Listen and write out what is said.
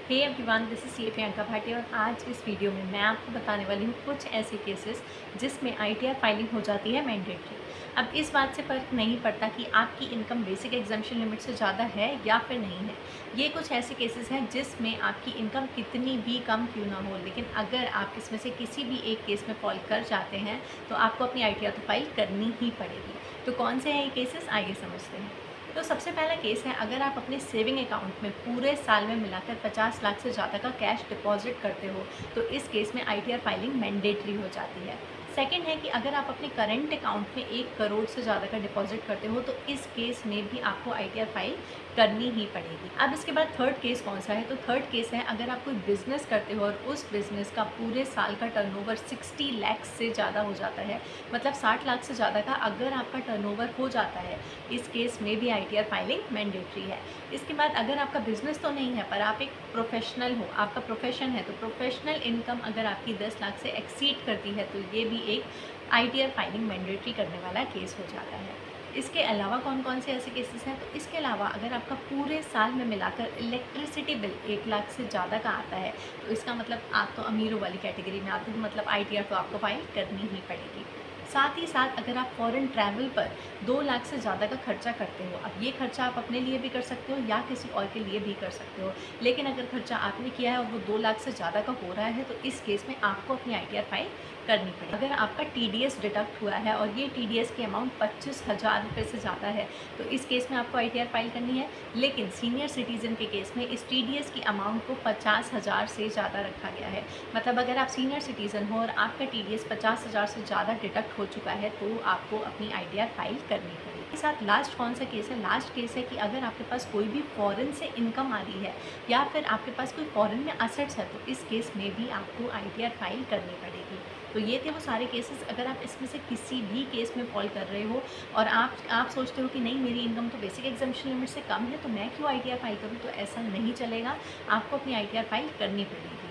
Hey everyone, this is C Priyanka Bhatia और आज इस वीडियो में मैं आपको बताने वाली हूँ कुछ ऐसे केसेस जिसमें आईटीआर फाइलिंग हो जाती है मैंडेटरी। अब इस बात से फ़र्क नहीं पड़ता कि आपकी इनकम बेसिक एग्जाम्पशन लिमिट से ज़्यादा है या फिर नहीं है। ये कुछ ऐसे केसेस हैं जिसमें आपकी इनकम कितनी भी कम क्यों ना हो, लेकिन अगर आप इसमें से किसी भी एक केस में फॉल कर जाते हैं तो आपको अपनी आईटीआर तो फाइल करनी ही पड़ेगी। तो कौन से हैं ये केसेस, आइए समझते हैं। तो सबसे पहला केस है, अगर आप अपने सेविंग अकाउंट में पूरे साल में मिलाकर 50 लाख से ज़्यादा का कैश डिपॉजिट करते हो तो इस केस में आईटीआर फाइलिंग मैंडेटरी हो जाती है। सेकंड है कि अगर आप अपने करंट अकाउंट में 1 करोड़ से ज़्यादा का डिपॉजिट करते हो तो इस केस में भी आपको आईटीआर फाइल करनी ही पड़ेगी। अब इसके बाद थर्ड केस कौन सा है, तो थर्ड केस है, अगर आप कोई बिज़नेस करते हो और उस बिज़नेस का पूरे साल का टर्नओवर 60 लाख से ज़्यादा हो जाता है, मतलब 60 लाख से ज़्यादा का अगर आपका टर्नओवर हो जाता है, इस केस में भी आईटीआर फाइलिंग मैंडेटरी है। इसके बाद अगर आपका बिजनेस तो नहीं है पर आप एक प्रोफेशनल हो, आपका प्रोफेशन है, तो प्रोफेशनल इनकम अगर आपकी 10 लाख से एक्सीड करती है तो ये भी एक आईटीआर फाइलिंग मैंडेटरी करने वाला केस हो जाता है। इसके अलावा कौन कौन से ऐसे केसेस हैं, तो इसके अलावा अगर आपका पूरे साल में मिलाकर इलेक्ट्रिसिटी बिल 1 लाख से ज़्यादा का आता है तो इसका मतलब आप तो अमीरों वाली कैटेगरी में आते हो, मतलब आईटीआर तो आपको फाइल करनी ही पड़ेगी। साथ ही साथ अगर आप फॉरेन ट्रैवल पर 2 लाख से ज़्यादा का खर्चा करते हो, अब ये खर्चा आप अपने लिए भी कर सकते हो या किसी और के लिए भी कर सकते हो, लेकिन अगर खर्चा आपने किया है और वो 2 लाख से ज़्यादा का हो रहा है तो इस केस में आपको अपनी आईटीआर फाइल करनी पड़ेगी। अगर आपका टीडीएस डिडक्ट हुआ है और ये टीडीएस की अमाउंट 25,000 रुपये से ज़्यादा है तो इस केस में आपको आईटीआर फाइल करनी है, लेकिन सीनियर सिटीज़न के केस में इस टीडीएस की अमाउंट को 50,000 से ज़्यादा रखा गया है। मतलब अगर आप सीनियर सिटीज़न हो और आपका टीडीएस 50,000 से ज़्यादा डिडक्ट हो चुका है तो आपको अपनी आईटीआर फाइल करनी पड़ेगी। इसके साथ लास्ट कौन सा केस है, लास्ट केस है कि अगर आपके पास कोई भी फॉरेन से इनकम आ रही है या फिर आपके पास कोई फॉरेन में असेट्स है तो इस केस में भी आपको आईटीआर फाइल करनी पड़ेगी। तो ये थे वो सारे केसेस। अगर आप इसमें से किसी भी केस में फॉल कर रहे हो और आप सोचते हो कि नहीं मेरी इनकम तो बेसिक एग्जाम्पशन लिमिट से कम है तो मैं क्यों आईटीआर फाइल करूँ, तो ऐसा नहीं चलेगा, आपको अपनी आईटीआर फाइल करनी पड़ेगी।